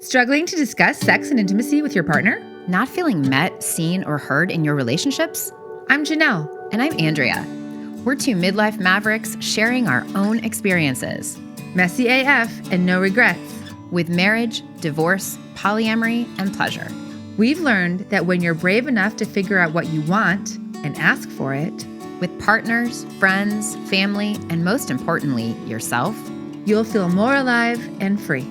Struggling to discuss sex and intimacy with your partner? Not feeling met, seen, or heard in your relationships? I'm Janelle. And I'm Andrea. We're two midlife mavericks sharing our own experiences. Messy AF and no regrets. With marriage, divorce, polyamory, and pleasure. We've learned that when you're brave enough to figure out what you want and ask for it, with partners, friends, family, and most importantly, yourself, you'll feel more alive and free.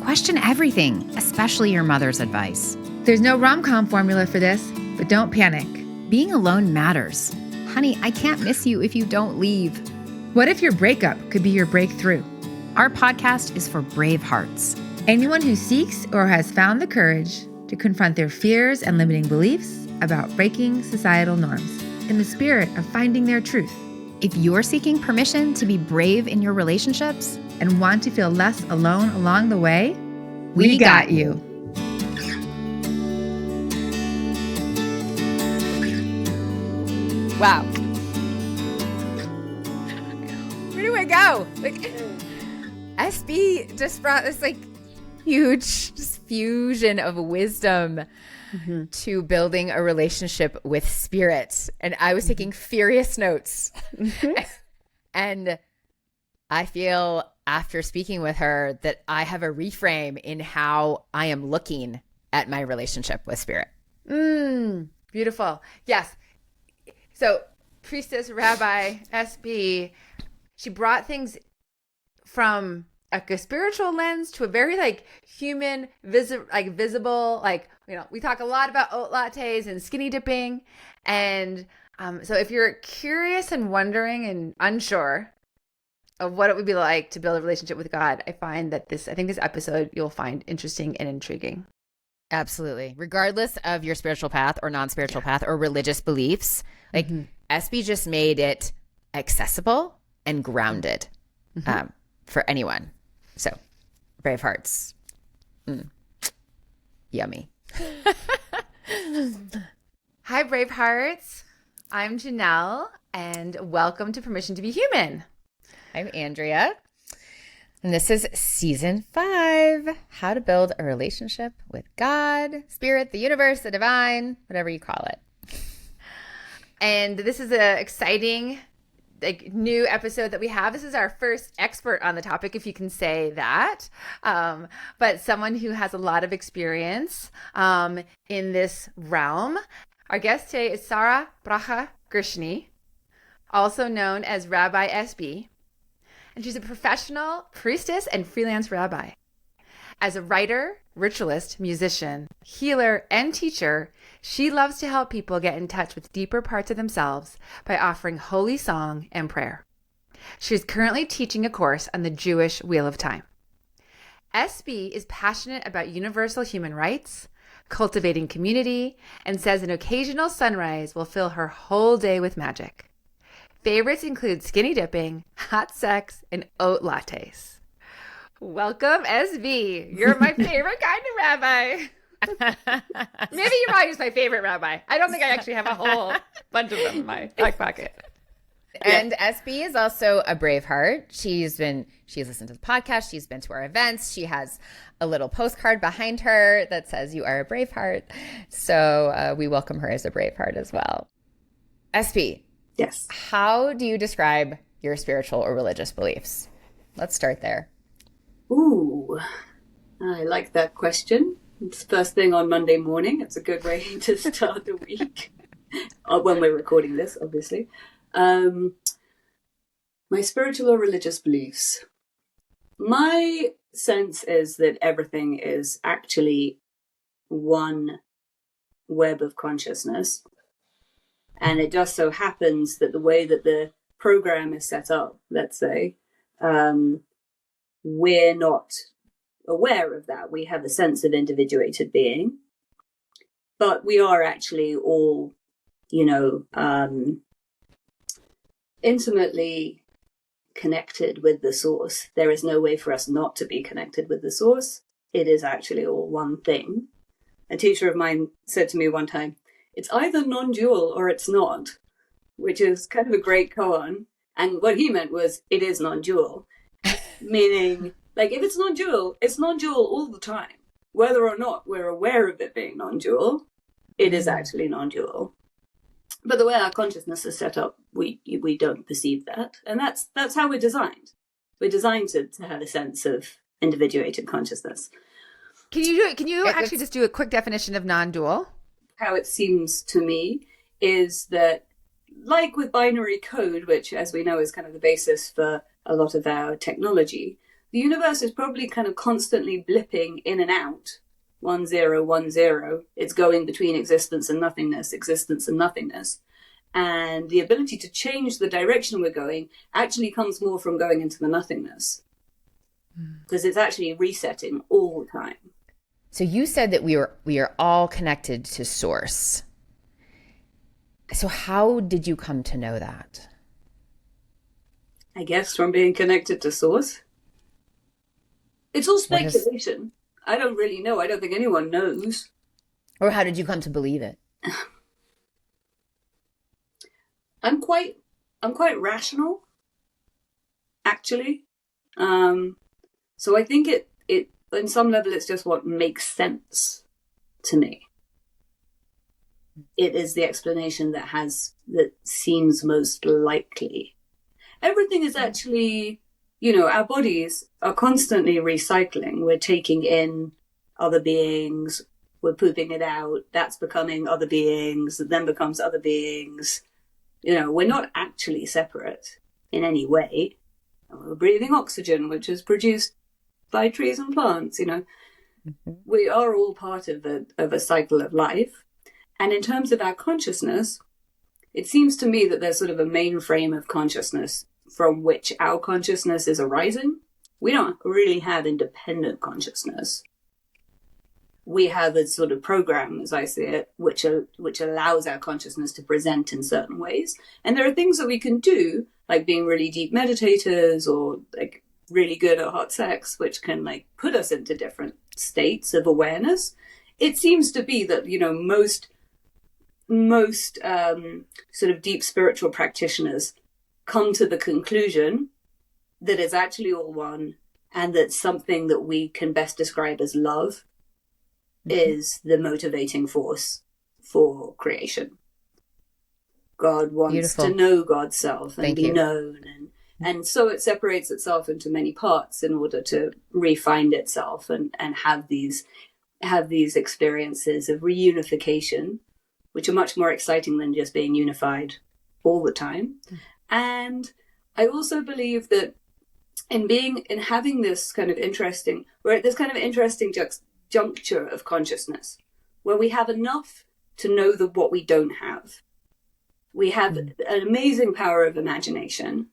Question everything, especially your mother's advice. There's no rom-com formula for this, but don't panic. Being alone matters. Honey, I can't miss you if you don't leave. What if your breakup could be your breakthrough? Our podcast is for brave hearts. Anyone who seeks or has found the courage to confront their fears and limiting beliefs about breaking societal norms in the spirit of finding their truth. If you're seeking permission to be brave in your relationships and want to feel less alone along the way, we got you. Wow. Where do I go? SB just brought this huge fusion of wisdom to building a relationship with spirit. And I was taking furious notes. And I feel after speaking with her that I have a reframe in how I am looking at my relationship with spirit. Beautiful. Yes. So Priestess, Rabbi, SB, she brought things from a spiritual lens to a very human, visible, we talk a lot about oat lattes and skinny dipping. And so if you're curious and wondering and unsure of what it would be like to build a relationship with God, I think this episode you'll find interesting and intriguing. Absolutely. Regardless of your spiritual path or non-spiritual path or religious beliefs, SB just made it accessible and grounded for anyone. So, brave hearts. Yummy. Hi, brave hearts. I'm Janelle, and welcome to Permission to be Human. I'm Andrea, and this is season 5, how to build a relationship with God, spirit, the universe, the divine, whatever you call it. And this is an exciting new episode that we have. This is our first expert on the topic, if you can say that, but someone who has a lot of experience in this realm. Our guest today is Sarah Bracha Gershuny, also known as Rabbi SB, and she's a professional priestess and freelance rabbi. As a writer, ritualist, musician, healer, and teacher, she loves to help people get in touch with deeper parts of themselves by offering holy song and prayer. She is currently teaching a course on the Jewish Wheel of Time. SB is passionate about universal human rights, cultivating community, and says an occasional sunrise will fill her whole day with magic. Favorites include skinny dipping, hot sex, and oat lattes. Welcome, SB. You're my favorite kind of rabbi. Maybe you're probably just my favorite rabbi. I don't think I actually have a whole bunch of them in my back pocket. And SB is also a brave heart. She's listened to the podcast. She's been to our events. She has a little postcard behind her that says you are a brave heart. So we welcome her as a brave heart as well. SB. Yes. How do you describe your spiritual or religious beliefs? Let's start there. Ooh, I like that question. It's first thing on Monday morning. It's a good way to start the week. When we're recording this, obviously. My spiritual or religious beliefs. My sense is that everything is actually one web of consciousness. And it just so happens that the way that the program is set up, let's say, we're not aware of that. We have a sense of individuated being, but we are actually all, intimately connected with the source. There is no way for us not to be connected with the source. It is actually all one thing. A teacher of mine said to me one time, it's either non-dual or it's not, which is kind of a great koan. And what he meant was it is non-dual, meaning if it's non-dual all the time. whether or not we're aware of it being non-dual, it is actually non-dual. But the way our consciousness is set up, we don't perceive that. And that's how we're designed. We're designed to have a sense of individuated consciousness. Can you actually just do a quick definition of non-dual? How it seems to me is that, like with binary code, which as we know is kind of the basis for a lot of our technology, the universe is probably kind of constantly blipping in and out. 1 0 1 0. It's going between existence and nothingness, and the ability to change the direction we're going actually comes more from going into the nothingness, because it's actually resetting all the time. So you said that we are all connected to source. So how did you come to know that? I guess from being connected to source. It's all speculation. I don't really know. I don't think anyone knows. Or how did you come to believe it? I'm quite rational, actually. So I think it on some level it's just what makes sense to me. It is the explanation that seems most likely. Everything is actually, our bodies are constantly recycling. We're taking in other beings, we're pooping it out, that's becoming other beings, that then becomes other beings. We're not actually separate in any way. We're breathing oxygen, which is produced by trees and plants, We are all part of a cycle of life. And in terms of our consciousness, it seems to me that there's sort of a main frame of consciousness from which our consciousness is arising. We don't really have independent consciousness. We have a sort of program, as I see it, which allows our consciousness to present in certain ways. And there are things that we can do, like being really deep meditators or like really good at hot sex, which can like put us into different states of awareness. It seems to be that, most sort of deep spiritual practitioners come to the conclusion that it's actually all one, and that something that we can best describe as love is the motivating force for creation. God wants to know God's self and be known, and so it separates itself into many parts in order to re-find itself and have these experiences of reunification, which are much more exciting than just being unified all the time. And I also believe that in having this kind of interesting, juncture of consciousness, where we have enough to know what we don't have. We have an amazing power of imagination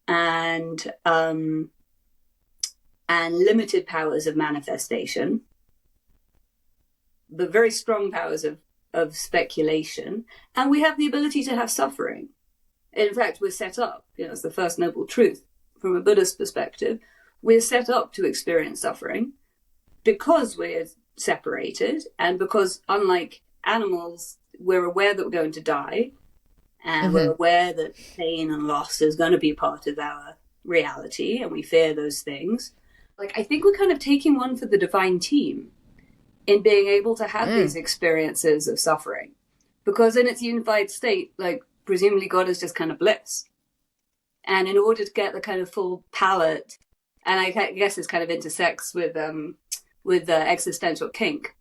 and limited powers of manifestation, but very strong powers of speculation, and we have the ability to have suffering. In fact, we're set up, it's the first noble truth from a Buddhist perspective, we're set up to experience suffering because we're separated, and because, unlike animals, we're aware that we're going to die, and we're aware that pain and loss is going to be part of our reality, and we fear those things. I think we're kind of taking one for the divine team in being able to have these experiences of suffering, because in its unified state, presumably God is just kind of bliss. And in order to get the kind of full palette, and I guess it's kind of intersects with existential kink,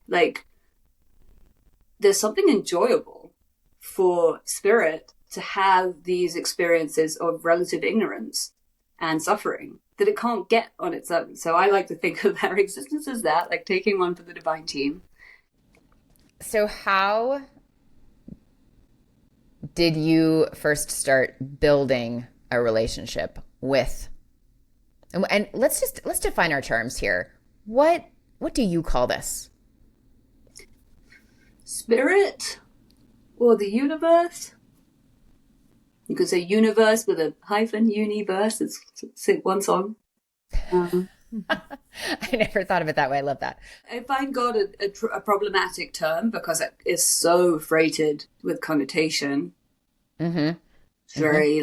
there's something enjoyable for spirit to have these experiences of relative ignorance and suffering that it can't get on its own. So I like to think of our existence as that, taking one for the divine team. So how did you first start building a relationship with, and let's define our terms here. What do you call this? Spirit, or the universe? You could say universe with a hyphen, universe. It's one song. I never thought of it that way. I love that. I find God a problematic term because it is so freighted with connotation. It's very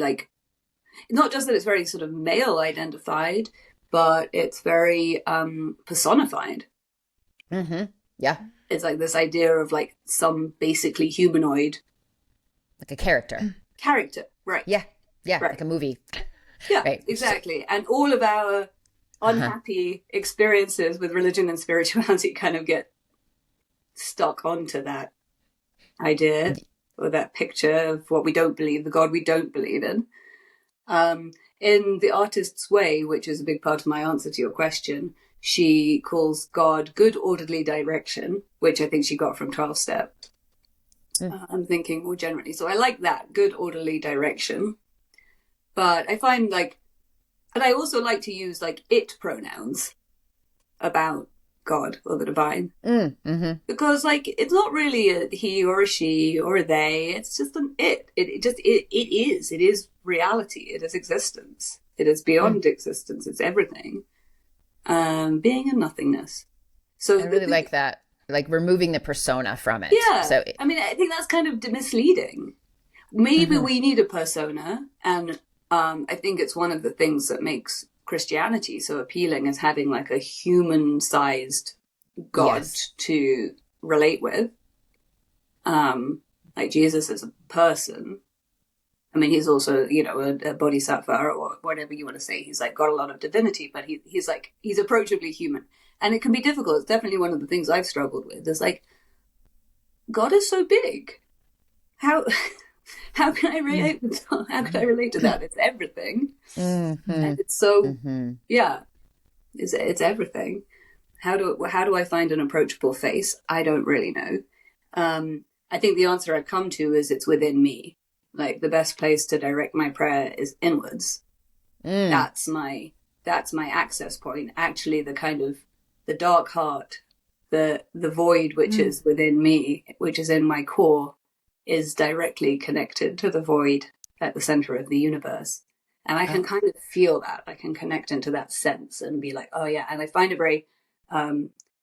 not just that it's very sort of male identified, but it's very personified. Yeah. It's like this idea of like some basically humanoid Like a character. character. Right. Yeah. Yeah. Right. Like a movie. Yeah, Right. exactly. And all of our unhappy experiences with religion and spirituality kind of get stuck onto that idea or that picture of what we don't believe, the God we don't believe in. In The Artist's Way, which is a big part of my answer to your question, she calls God good orderly direction, which I think she got from 12 Step. I'm thinking more generally. So I like that, good orderly direction. But I find like, and I also like to use like it pronouns about God or the divine. Because like, it's not really a he or a she or a they. It's just an it. It is reality. It is existence. It is beyond existence. It's everything. Being and nothingness. So I really like that. Like removing the persona from it. Yeah. So I mean, I think that's kind of misleading. Maybe we need a persona, and I think it's one of the things that makes Christianity so appealing, is having like a human-sized God to relate with. Like Jesus is a person. I mean, he's also, you know, a bodhisattva or whatever you want to say. He's like got a lot of divinity, but he's approachably human. And it can be difficult. It's definitely one of the things I've struggled with. Is like, God is so big. How can I relate? How can I relate to that? It's everything, and it's so it's everything. How do I find an approachable face? I don't really know. I think the answer I've come to is it's within me. Like the best place to direct my prayer is inwards. That's my access point. Actually, the kind of the dark heart, the void which is within me, which is in my core, is directly connected to the void at the center of the universe. And I can kind of feel that. I can connect into that sense and be like, oh yeah. And I find it very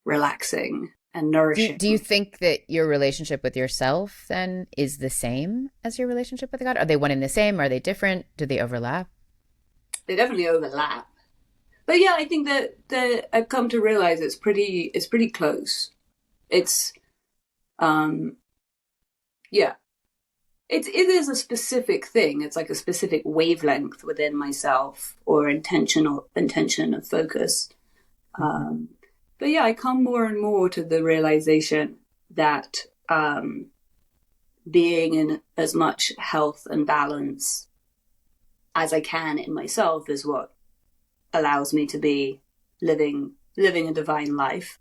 relaxing and nourishing. Do you think that your relationship with yourself then is the same as your relationship with God? Are they one and the same? Are they different? Do they overlap? They definitely overlap. But yeah, I think that I've come to realize it's pretty close. It's it is a specific thing. It's like a specific wavelength within myself or intention of focus. But yeah, I come more and more to the realization that being in as much health and balance as I can in myself is what allows me to be living a divine life.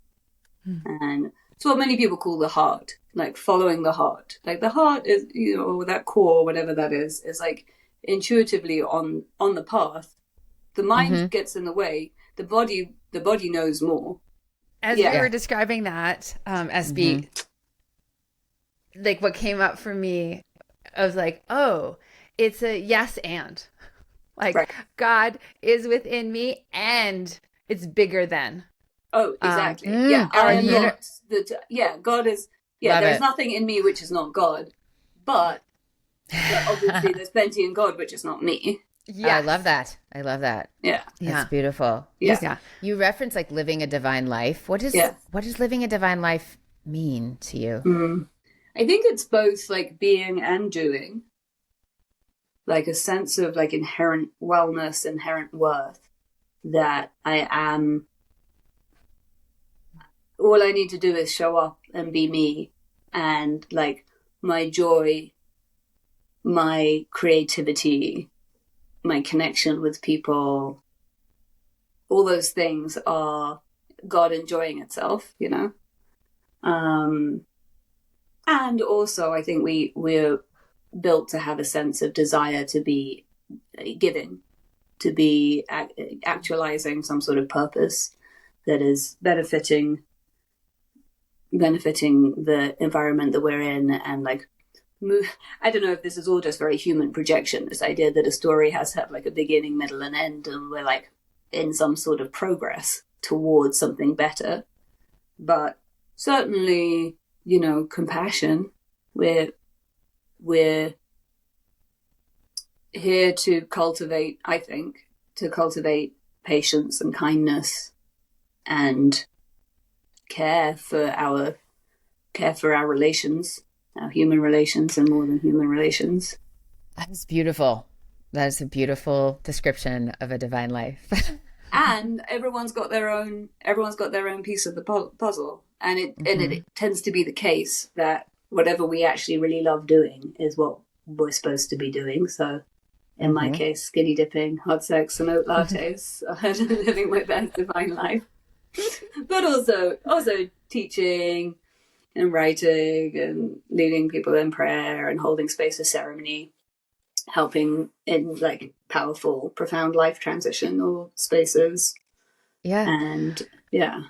And it's what many people call the heart, like following the heart. Like the heart is, you know, that core, whatever that is like intuitively on the path. The mind gets in the way. The body knows more. As we were describing that, SB, like what came up for me, I was like, oh, it's a yes and. Like God is within me and it's bigger than. Oh, exactly. I am not God is, there's nothing in me which is not God, but obviously there's plenty in God which is not me. Yeah, I love that. Yeah. That's beautiful. Yeah. You reference like living a divine life. What does living a divine life mean to you? I think it's both like being and doing. Like a sense of like inherent wellness, inherent worth, that I am, all I need to do is show up and be me, and like my joy, my creativity, my connection with people, all those things are God enjoying itself, you know? And also I think we're built to have a sense of desire to be giving, to be actualizing some sort of purpose that is benefiting the environment that we're in, and like I don't know if this is all just very human projection, this idea that a story has to have like a beginning, middle and end, and we're like in some sort of progress towards something better. But certainly, you know, compassion, we're here to cultivate, I think, patience and kindness and care for our relations, our human relations, and more than human relations. That is beautiful. That is a beautiful description of a divine life. And everyone's got their own piece of the puzzle, and it tends to be the case that whatever we actually really love doing is what we're supposed to be doing. So in my case, skinny dipping, hot sex, and oat lattes, living my best divine life. But also teaching and writing and leading people in prayer and holding space for ceremony, helping in like powerful, profound life transitional spaces. Yeah. And yeah.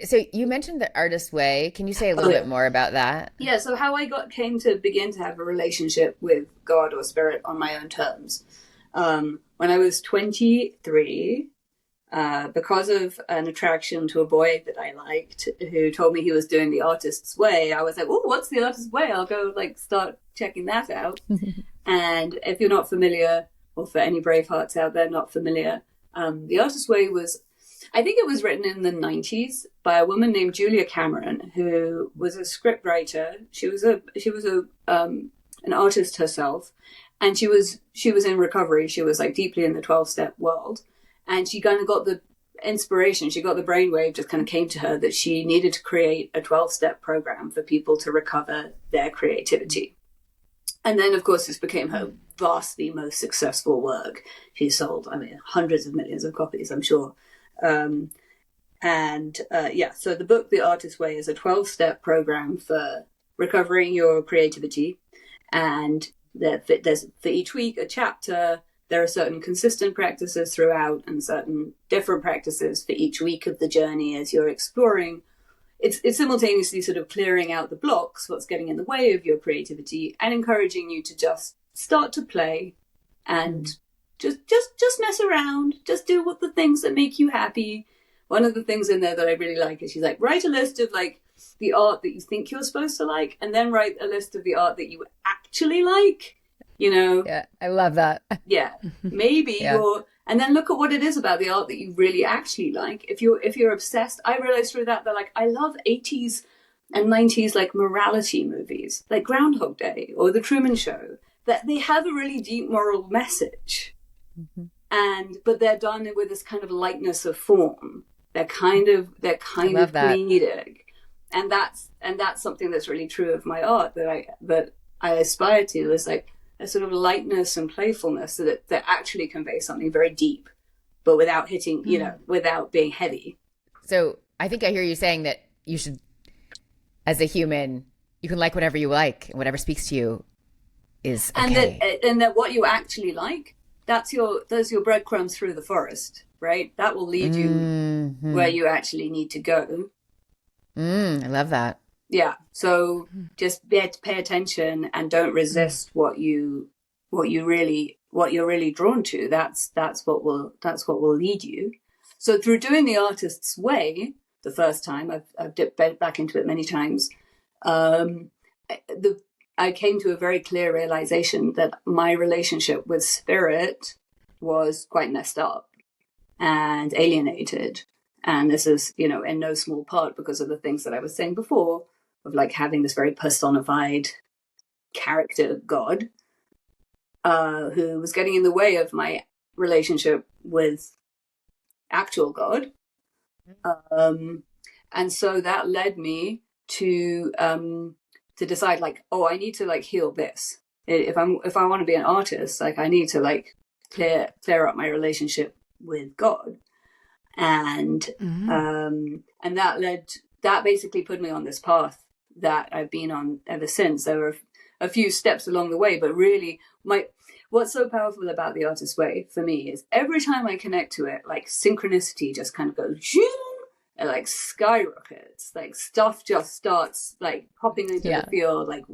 So you mentioned the artist way. Can you say a little bit more about that? Yeah. So how I came to begin to have a relationship with God or spirit on my own terms. When I was 23, because of an attraction to a boy that I liked who told me he was doing the artist's way, I was like, oh, what's the artist's way? I'll go like start checking that out. And if you're not familiar, or for any brave hearts out there not familiar, the artist's way was, I think it was written in the 90s by a woman named Julia Cameron, who was a script writer. She was an artist herself, and she was in recovery. She was like deeply in the 12-step world. And she kind of got the inspiration, she got the brainwave, just kind of came to her that she needed to create a 12-step program for people to recover their creativity. And then, of course, this became her vastly most successful work. She sold, hundreds of millions of copies, I'm sure. So the book, The Artist's Way, is a 12-step program for recovering your creativity. And there's for each week a chapter. There are certain consistent practices throughout and certain different practices for each week of the journey as you're exploring. It's simultaneously sort of clearing out the blocks, what's getting in the way of your creativity, and encouraging you to just start to play and just mess around, just do what the things that make you happy. One of the things in there that I really like is she's like, write a list of like the art that you think you're supposed to like, and then write a list of the art that you actually like. Yeah, I love that. Yeah, maybe and then look at what it is about the art that you really actually like. If you're obsessed, I realized through that like I love 80s and 90s like morality movies, like Groundhog Day or The Truman Show, that they have a really deep moral message, but they're done with this kind of lightness of form. They're kind of comedic, and that's something that's really true of my art that I aspire to, is like a sort of lightness and playfulness that actually convey something very deep, but without hitting, without being heavy. So I think I hear you saying that you should, as a human, you can like whatever you like, and whatever speaks to you is okay. And that what you actually like, those your breadcrumbs through the forest, right? That will lead you where you actually need to go. I love that. Yeah. So just pay attention and don't resist what you're really drawn to. That's what will lead you. So through doing the artist's way, the first time I've dipped back into it many times, I came to a very clear realization that my relationship with spirit was quite messed up and alienated. And this is, in no small part because of the things that I was saying before, of like having this very personified character God, who was getting in the way of my relationship with actual God. And so that led me to decide like, oh, I need to like heal this. If I want to be an artist, like I need to like clear up my relationship with God. And that basically put me on this path that I've been on ever since. There were a few steps along the way, but really what's so powerful about the artist's way for me is every time I connect to it, like synchronicity just kind of goes zoom, and like skyrockets, like stuff just starts like popping into the field, like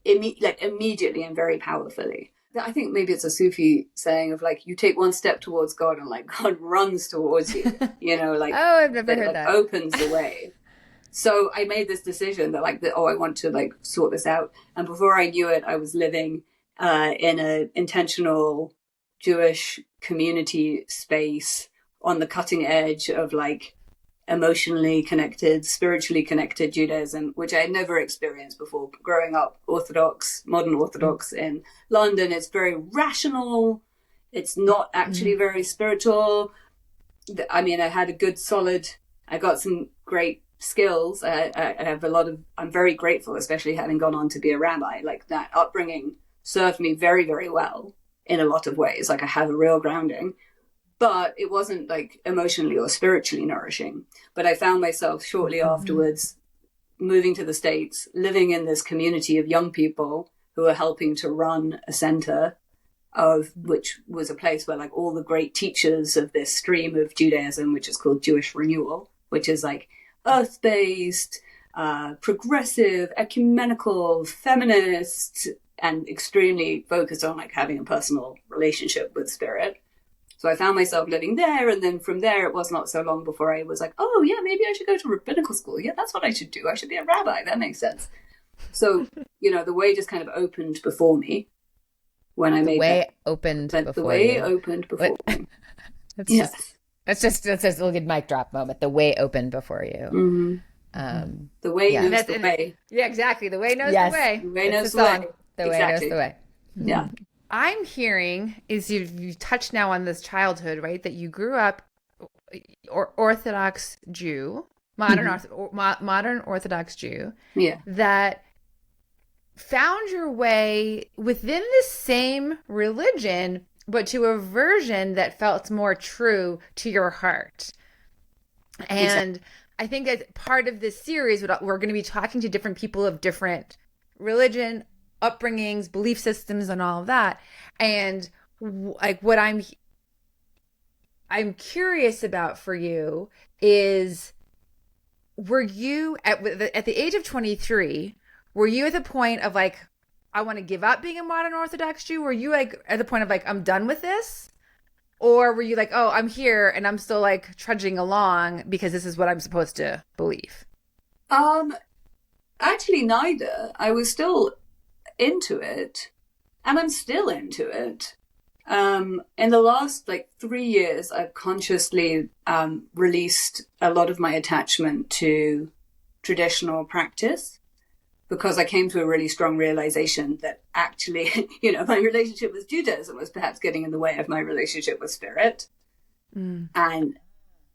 immediately and very powerfully. I think maybe it's a Sufi saying of like, you take one step towards God and like God runs towards you, like, oh, I've never heard that. Opens the way. So I made this decision that like, I want to like sort this out. And before I knew it, I was living in an intentional Jewish community space on the cutting edge of like emotionally connected, spiritually connected Judaism, which I had never experienced before. Growing up Orthodox, modern Orthodox in London, it's very rational. It's not actually very spiritual. I mean, I had a good solid, I got some great skills. I have a lot of, I'm very grateful, especially having gone on to be a rabbi. Like, that upbringing served me very, very well in a lot of ways. Like, I have a real grounding, but it wasn't like emotionally or spiritually nourishing. But I found myself shortly afterwards moving to the States, living in this community of young people who are helping to run a center, of which was a place where like all the great teachers of this stream of Judaism, which is called Jewish Renewal, which is like earth-based, progressive, ecumenical, feminist, and extremely focused on like having a personal relationship with spirit. So I found myself living there, and then from there, it was not so long before I was like, oh yeah, maybe I should go to rabbinical school. Yeah, that's what I should do. I should be a rabbi. That makes sense. So, you know, the way just kind of opened before me when I made way opened before the way you. opened before me. That's just a good mic drop moment. The way opened before you. The way knows the way. Yeah, exactly. The way knows Yes. the way. The way knows the song. way. The way Exactly. knows the way. Yeah. I'm hearing is you touched now on this childhood, right? That you grew up Orthodox Jew, modern Orthodox Jew. Yeah. That found your way within the same religion, but to a version that felt more true to your heart. And I think as part of this series, we're going to be talking to different people of different religion, upbringings, belief systems, and all of that. And like what I'm curious about for you is, were you at the age of 23, were you at the point of like, I want to give up being a modern Orthodox Jew? Were you like at the point of like, I'm done with this? Or were you like, oh, I'm here and I'm still like trudging along because this is what I'm supposed to believe? Actually, neither. I was still into it, and I'm still into it. In the last like 3 years, I've consciously released a lot of my attachment to traditional practice, because I came to a really strong realization that actually, you know, my relationship with Judaism was perhaps getting in the way of my relationship with spirit. And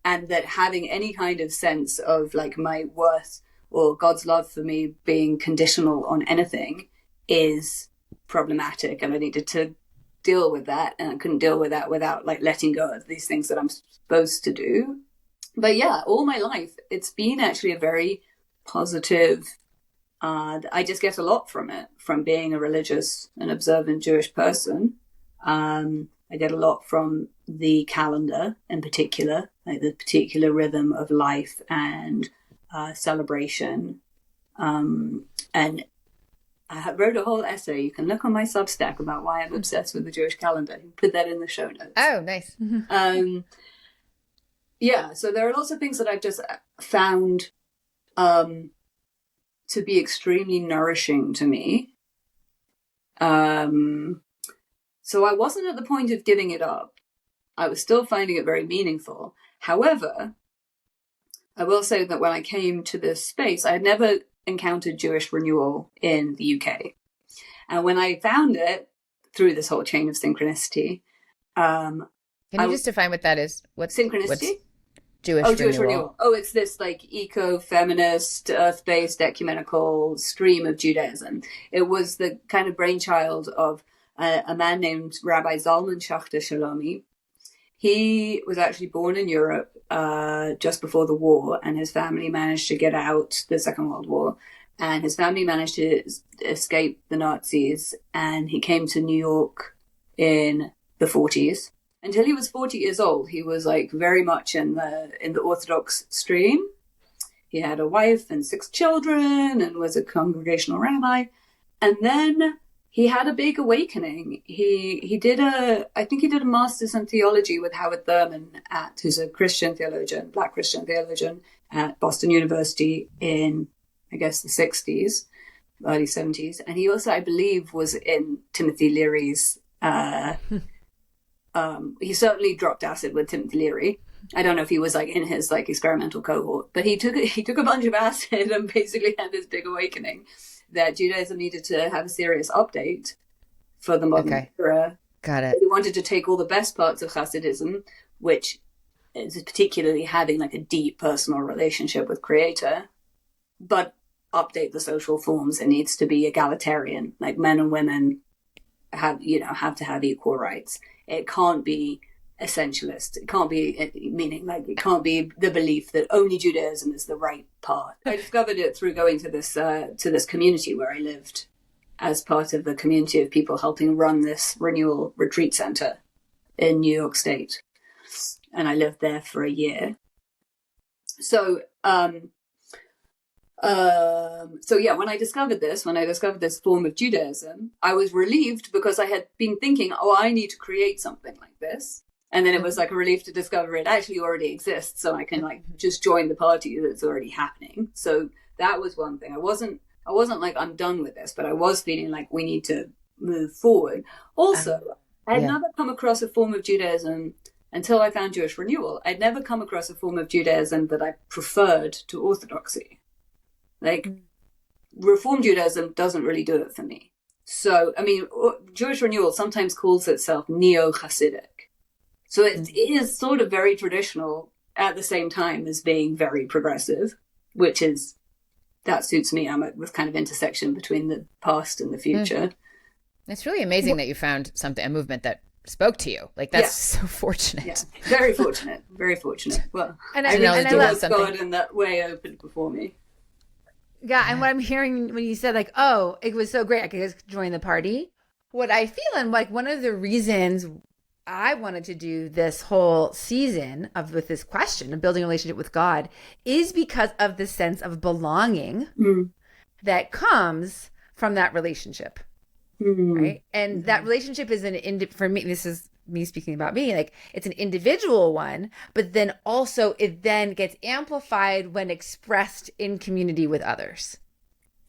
that having any kind of sense of like my worth or God's love for me being conditional on anything is problematic, and I needed to deal with that, and I couldn't deal with that without like letting go of these things that I'm supposed to do. But yeah, all my life it's been actually a very positive, I just get a lot from it, from being a religious and observant Jewish person. I get a lot from the calendar in particular, like the particular rhythm of life and celebration. And I wrote a whole essay. You can look on my Substack about why I'm obsessed with the Jewish calendar. You can put that in the show notes. Oh, nice. Yeah, so there are lots of things that I've just found to be extremely nourishing to me. So I wasn't at the point of giving it up. I was still finding it very meaningful. However, I will say that when I came to this space, I had never encountered Jewish renewal in the UK. And when I found it through this whole chain of synchronicity, Can you just define what that is? What's synchronicity? What's Jewish Jewish renewal? renewal. Oh, it's this like eco-feminist, earth-based, ecumenical stream of Judaism. It was the kind of brainchild of a man named Rabbi Zalman Schachter Shalomi. He was actually born in Europe just before the war, and his family managed to get out the Second World War, and his family managed to escape the Nazis, and he came to New York in the 40s. Until he was 40 years old, he was like very much in the Orthodox stream. He had a wife and 6 children and was a congregational rabbi. And then he had a big awakening. He did I think he did a master's in theology with Howard Thurman, who's a Christian theologian, Black Christian theologian at Boston University in, I guess, the 60s, early 70s. And he also, I believe, was in Timothy Leary's, he certainly dropped acid with Timothy Leary. I don't know if he was like in his like experimental cohort, but he took a bunch of acid and basically had this big awakening that Judaism needed to have a serious update for the modern era. Got it. He wanted to take all the best parts of Hasidism, which is particularly having like a deep personal relationship with Creator, but update the social forms. It needs to be egalitarian, like men and women have to have equal rights. It can't be essentialist. It can't be, meaning like it can't be the belief that only Judaism is the right path. I discovered it through going to this community where I lived as part of the community of people helping run this renewal retreat center in New York State. And I lived there for a year. So yeah, when I discovered this form of Judaism, I was relieved because I had been thinking, oh, I need to create something like this. And then it was like a relief to discover it actually already exists. So I can like just join the party that's already happening. So that was one thing. I wasn't like, I'm done with this, but I was feeling like we need to move forward. Also, I had never come across a form of Judaism until I found Jewish Renewal. I'd never come across a form of Judaism that I preferred to Orthodoxy. Like, Reform Judaism doesn't really do it for me. So, I mean, Jewish Renewal sometimes calls itself Neo-Hasidic. So it is sort of very traditional at the same time as being very progressive, that suits me. I'm at this kind of intersection between the past and the future. It's really amazing that you found a movement that spoke to you. Like, that's so fortunate. Yeah. Very fortunate. Very fortunate. Well, and I love something. God in that way opened before me. Yeah, and what I'm hearing when you said like, oh, it was so great I could just join the party. What I feel, and like one of the reasons I wanted to do this whole season with this question of building a relationship with God is because of the sense of belonging that comes from that relationship, right? And that relationship is for me, this is me speaking about me, like it's an individual one, but then also it then gets amplified when expressed in community with others.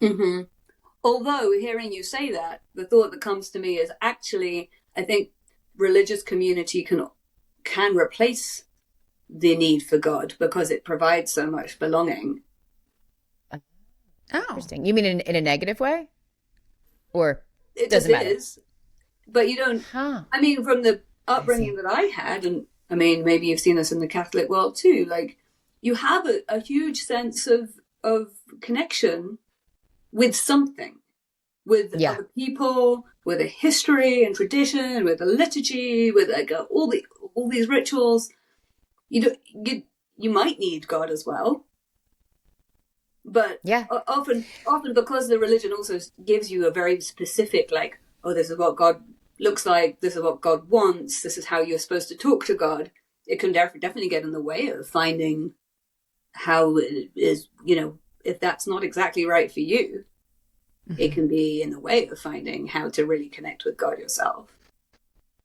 Mm-hmm. Although hearing you say that, the thought that comes to me is actually, I think religious community can replace the need for God because it provides so much belonging. Oh, interesting. You mean in a negative way, or it doesn't matter? Is, but you don't. I mean, from the upbringing that I had, and I mean, maybe you've seen this in the Catholic world too. Like, you have a huge sense of connection with something. With other people, with a history and tradition, with a liturgy, with like all these rituals. You might need God as well, but often because the religion also gives you a very specific, like, oh, this is what God looks like, this is what God wants, this is how you're supposed to talk to God. It can definitely get in the way of finding how it is. If that's not exactly right for you. It can be in the way of finding how to really connect with God yourself.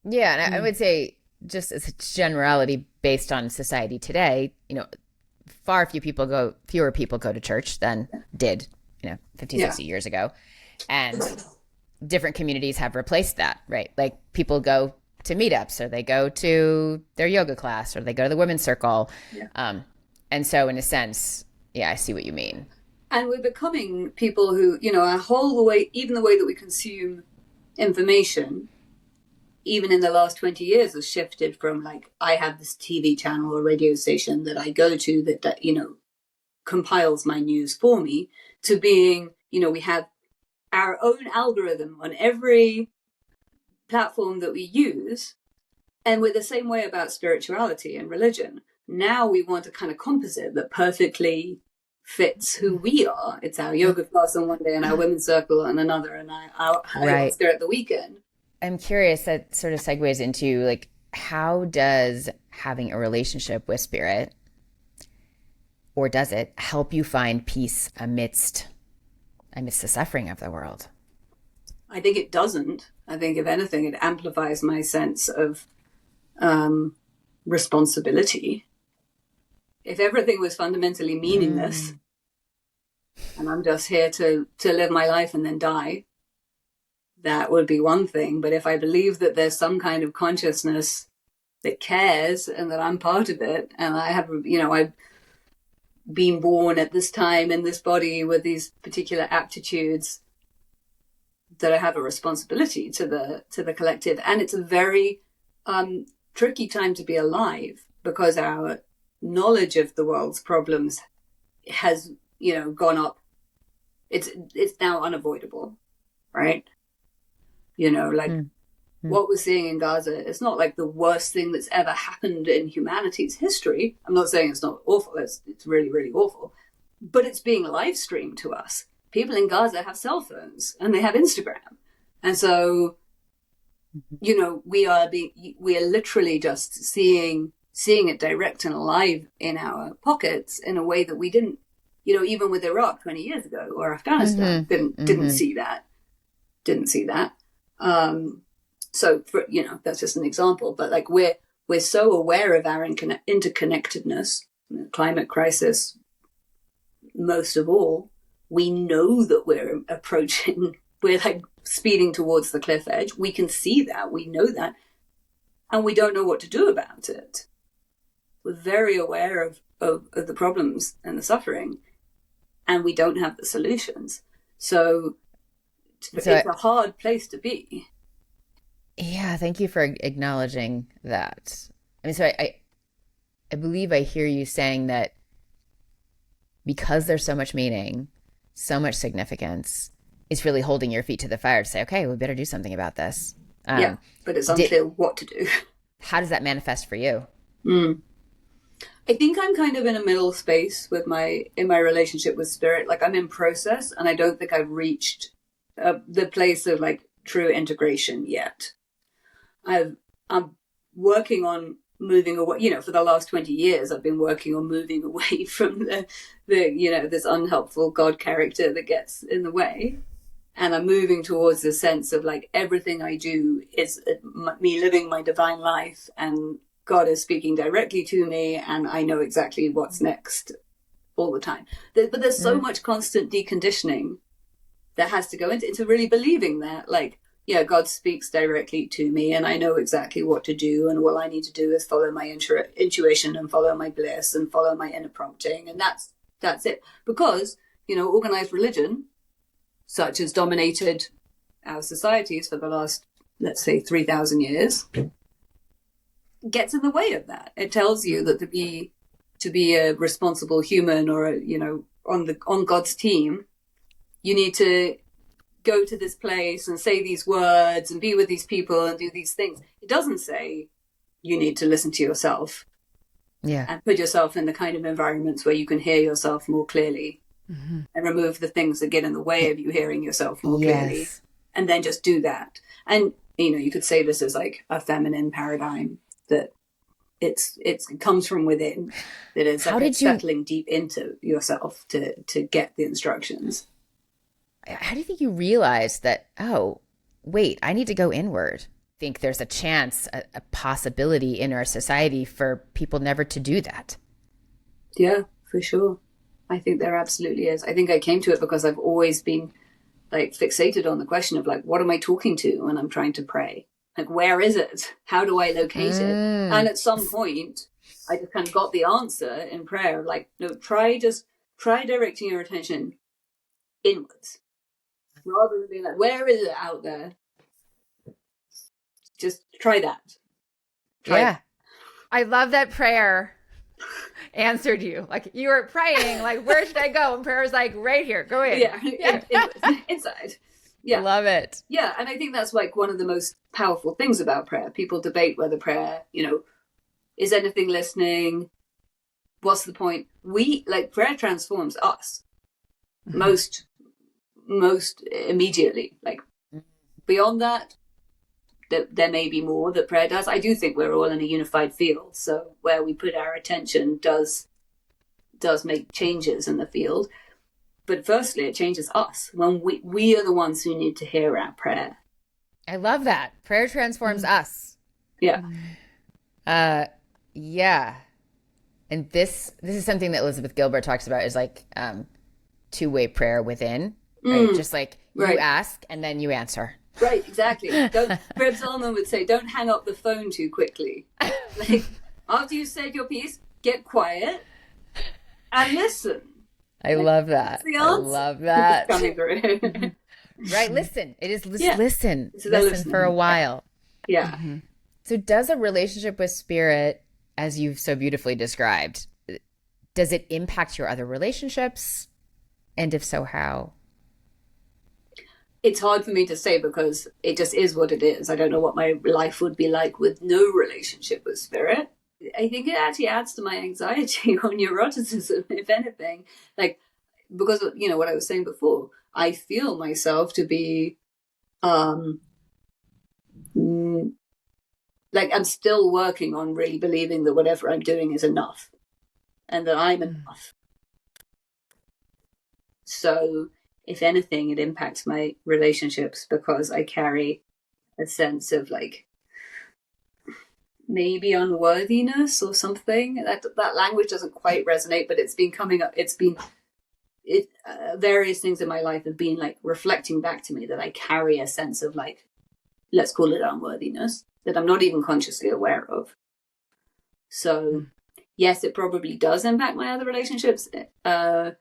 Yeah, and I would say, just as a generality based on society today, fewer people go to church than did, 50, 60 years ago. And different communities have replaced that, right? Like, people go to meetups, or they go to their yoga class, or they go to the women's circle. Yeah. And so in a sense, I see what you mean. And we're even the way that we consume information, even in the last 20 years, has shifted from like, I have this TV channel or radio station that I go to that compiles my news for me, to being, we have our own algorithm on every platform that we use. And we're the same way about spirituality and religion. Now we want a kind of composite that perfectly fits who we are. It's our yoga class on one day and our women's circle on another, and our Oscar at the weekend. I'm curious, that sort of segues into like, how does having a relationship with spirit, or does it help you find peace amidst the suffering of the world? I think it doesn't. I think if anything, it amplifies my sense of responsibility. If everything was fundamentally meaningless and I'm just here to live my life and then die, that would be one thing. But if I believe that there's some kind of consciousness that cares and that I'm part of it. And I have, I've been born at this time in this body with these particular aptitudes that I have a responsibility to the collective. And it's a very tricky time to be alive, because our knowledge of the world's problems has, gone up. It's now unavoidable, right? What we're seeing in Gaza, it's not like the worst thing that's ever happened in humanity's history. I'm not saying it's not awful. It's really, really awful. But it's being live streamed to us. People in Gaza have cell phones and they have Instagram. And so, we are literally just seeing it direct and alive in our pockets in a way that we didn't, even with Iraq 20 years ago, or Afghanistan, didn't see that. So that's just an example, but like we're so aware of our interconnectedness, climate crisis, most of all. We know that we're like speeding towards the cliff edge. We can see that, we know that, and we don't know what to do about it. We're very aware of the problems and the suffering, and we don't have the solutions. So it's a hard place to be. Yeah, thank you for acknowledging that. I mean, so I believe I hear you saying that because there's so much meaning, so much significance, it's really holding your feet to the fire to say, okay, we better do something about this. Yeah, but it's unclear what to do. How does that manifest for you? I think I'm kind of in a middle space in my relationship with spirit. Like, I'm in process, and I don't think I've reached the place of like true integration yet. I'm working on moving away, for the last 20 years, I've been working on moving away from the this unhelpful God character that gets in the way. And I'm moving towards a sense of like everything I do is me living my divine life, and God is speaking directly to me, and I know exactly what's next all the time. But there's so much constant deconditioning that has to go into really believing that, like, God speaks directly to me, and I know exactly what to do, and all I need to do is follow my intuition and follow my bliss and follow my inner prompting, and that's it. Because, organized religion, such as dominated our societies for the last, let's say, 3,000 years, gets in the way of that. It tells you that to be a responsible human, or on God's team, you need to go to this place and say these words and be with these people and do these things. It doesn't say you need to listen to yourself, and put yourself in the kind of environments where you can hear yourself more clearly, and remove the things that get in the way of you hearing yourself more clearly, and then just do that. And you could say this is like a feminine paradigm, that it comes from within, that it's like settling deep into yourself to get the instructions. How do you think you realized that, oh, wait, I need to go inward? I think there's a chance, a possibility in our society for people never to do that. Yeah, for sure. I think there absolutely is. I think I came to it because I've always been like fixated on the question of like, what am I talking to when I'm trying to pray? Like, where is it? How do I locate it? And at some point, I just kind of got the answer in prayer. Like, no, try directing your attention inwards, rather than being like, where is it out there? Just try that. Try that. I love that prayer answered you. Like, you were praying, like, where should I go? And prayer is like, right here, go in. Inside. Yeah. Love it. Yeah, and I think that's like one of the most powerful things about prayer. People debate whether prayer, is anything listening? What's the point? Prayer transforms us most immediately. Like, beyond that, there may be more that prayer does. I do think we're all in a unified field, so where we put our attention does make changes in the field. But firstly, it changes us when we are the ones who need to hear our prayer. I love that. Prayer transforms us. Yeah. Yeah. And this is something that Elizabeth Gilbert talks about, is like two-way prayer within, right? Just like you ask and then you answer. Right, exactly. Reb Solomon would say, don't hang up the phone too quickly. Like, after you said your piece, get quiet and listen. I love that. I love that. Coming through. Right, listen. It is Yeah. listen. It's Listen for a while. Yeah. Mm-hmm. So does a relationship with spirit, as you've so beautifully described, does it impact your other relationships? And if so, how? It's hard for me to say because it just is what it is. I don't know what my life would be like with no relationship with spirit. I think it actually adds to my anxiety or neuroticism, if anything. Like, because, you know, what I was saying before, I feel myself to be, like, I'm still working on really believing that whatever I'm doing is enough and that I'm enough. So, if anything, it impacts my relationships because I carry a sense of, like, maybe unworthiness or something. That language doesn't quite resonate, but it's been coming up. Various things in my life have been like reflecting back to me that I carry a sense of, like, let's call it unworthiness that I'm not even consciously aware of. So yes, it probably does impact my other relationships in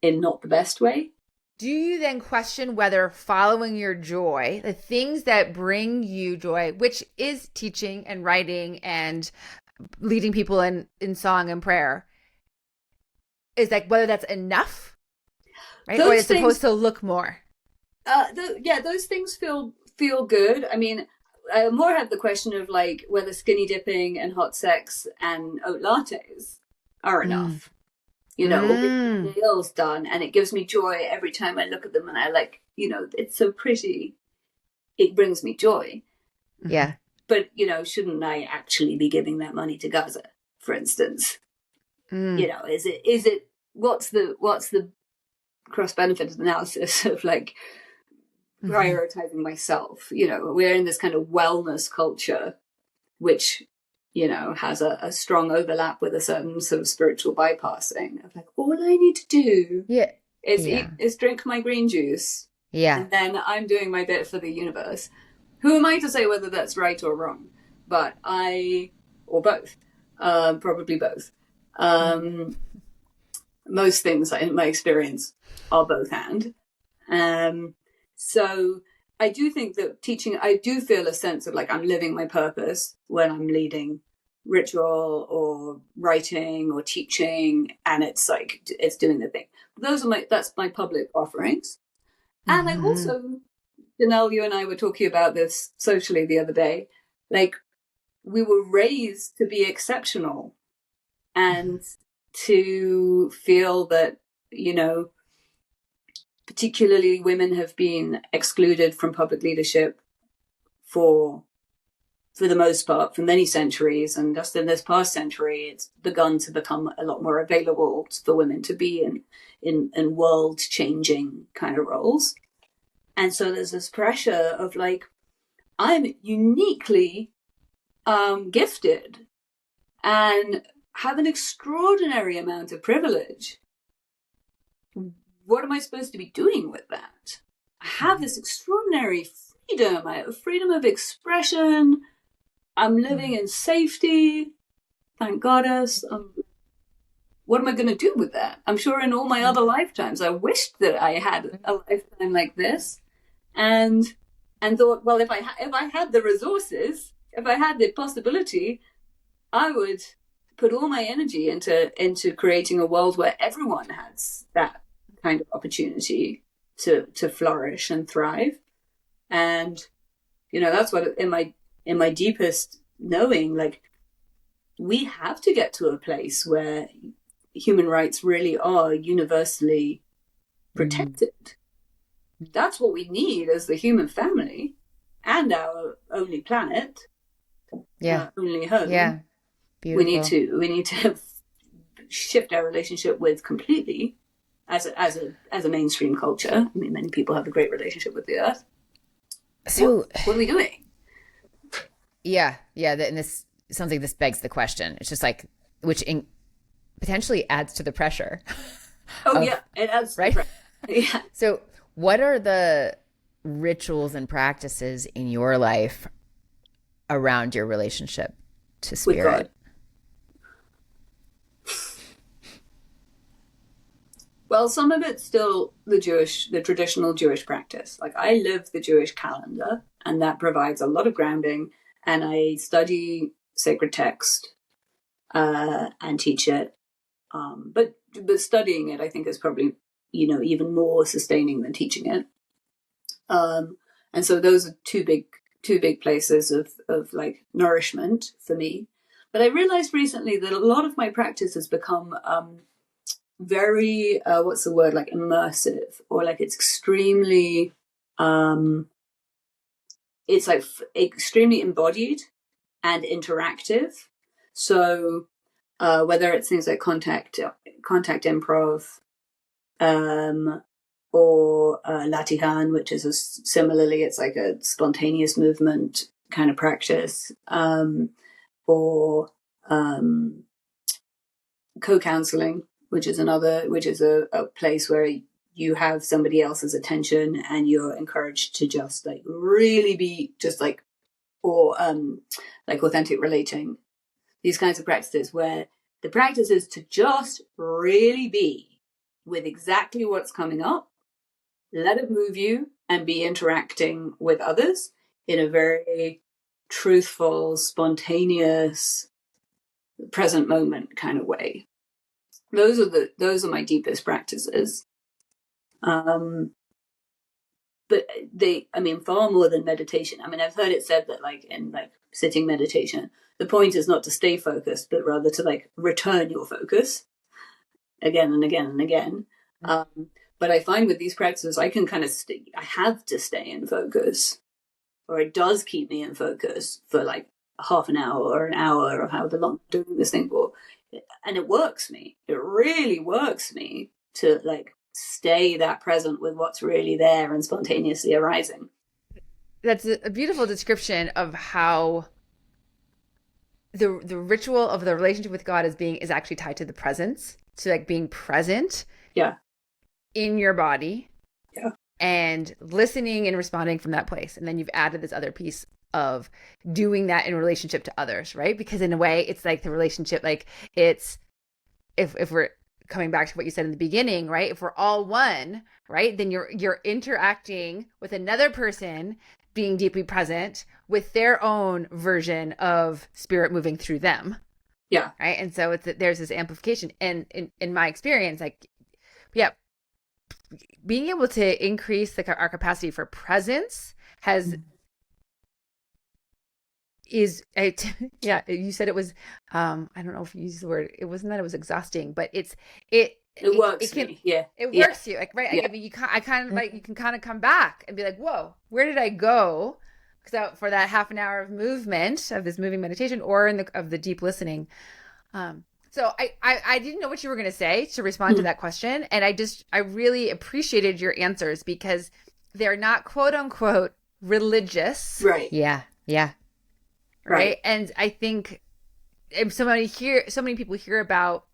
not the best way. Do you then question whether following your joy, the things that bring you joy, which is teaching and writing and leading people in song and prayer, is like whether that's enough, right? Or it's supposed to look more? Those things feel good. I mean, I more have the question of, like, whether skinny dipping and hot sex and oat lattes are enough. You know, nails done, and it gives me joy every time I look at them, and I, like, you know, it's so pretty. It brings me joy. Yeah. But, you know, shouldn't I actually be giving that money to Gaza, for instance? You know, is it what's the cross benefit analysis of, like, prioritizing myself? You know, we're in this kind of wellness culture, which, you know, has a strong overlap with a certain sort of spiritual bypassing of, like, all I need to do is drink my green juice. Yeah. And then I'm doing my bit for the universe. Who am I to say whether that's right or wrong? But or both, probably both. Most things in my experience are both and. So I do think that teaching, I do feel a sense of, like, I'm living my purpose when I'm leading ritual or writing or teaching, and it's like, it's doing the thing. That's my public offerings. And I also, Janelle, you and I were talking about this socially the other day. Like, we were raised to be exceptional and to feel that, you know, particularly women have been excluded from public leadership for the most part for many centuries, and just in this past century it's begun to become a lot more available for women to be in world changing kind of roles. And so there's this pressure of, like, I'm uniquely gifted and have an extraordinary amount of privilege. What am I supposed to be doing with that? I have this extraordinary freedom. I have freedom of expression. I'm living in safety. Thank Goddess. What am I going to do with that? I'm sure in all my other lifetimes, I wished that I had a lifetime like this, and thought, well, if I had the resources, if I had the possibility, I would put all my energy into creating a world where everyone has that kind of opportunity to flourish and thrive. And, you know, that's what in my deepest knowing, like, we have to get to a place where human rights really are universally protected. That's what we need as the human family and our only planet. Our only home. Yeah. Beautiful. We need to shift our relationship with completely as a mainstream culture. I mean, many people have a great relationship with the earth. So what are we doing? Yeah. And this sounds like this begs the question. It's just like, potentially adds to the pressure. It adds, right? to the pressure. Yeah. So what are the rituals and practices in your life around your relationship to spirit? Well, some of it's still the traditional Jewish practice. Like, I live the Jewish calendar, and that provides a lot of grounding. And I study sacred text and teach it. But studying it, I think, is probably, even more sustaining than teaching it. And so those are two big places of like nourishment for me. But I realized recently that a lot of my practice has become very what's the word, like immersive, or like it's extremely it's like extremely embodied and interactive. So whether it's things like contact improv, or latihan, which is similarly, it's like a spontaneous movement kind of practice, or co-counseling, which is a place where you have somebody else's attention and you're encouraged to just like really be just like, or like authentic relating. These kinds of practices where the practice is to just really be with exactly what's coming up, let it move you, and be interacting with others in a very truthful, spontaneous, present moment kind of way. Those are my deepest practices. But far more than meditation. I mean, I've heard it said that like in like sitting meditation, the point is not to stay focused, but rather to like return your focus again and again and again. But I find with these practices, I can kind of I have to stay in focus, or it does keep me in focus for like half an hour or an hour or however long I'm doing this thing for. And it works me. It really works me to like stay that present with what's really there and spontaneously arising. That's a beautiful description of how the ritual of the relationship with God is actually tied to the presence. So like being present in your body and listening and responding from that place. And then you've added this other piece of doing that in relationship to others, right? Because in a way, it's like the relationship, like it's, if we're coming back to what you said in the beginning, right? If we're all one, right? Then you're interacting with another person, being deeply present with their own version of spirit moving through them. Yeah. Right. And so there's this amplification. And in my experience, like, being able to increase our capacity for presence you said it was, I don't know if you used the word, it wasn't that it was exhausting, but it works. It works you, like, right. Yeah. I mean, you can kind of come back and be like, whoa, where did I go? Because for that half an hour of movement, of this moving meditation, or of the deep listening. So I didn't know what you were going to say to respond to that question. And I really appreciated your answers, because they're not quote unquote religious. Right. Yeah. Yeah. Right. And I think so many people hear about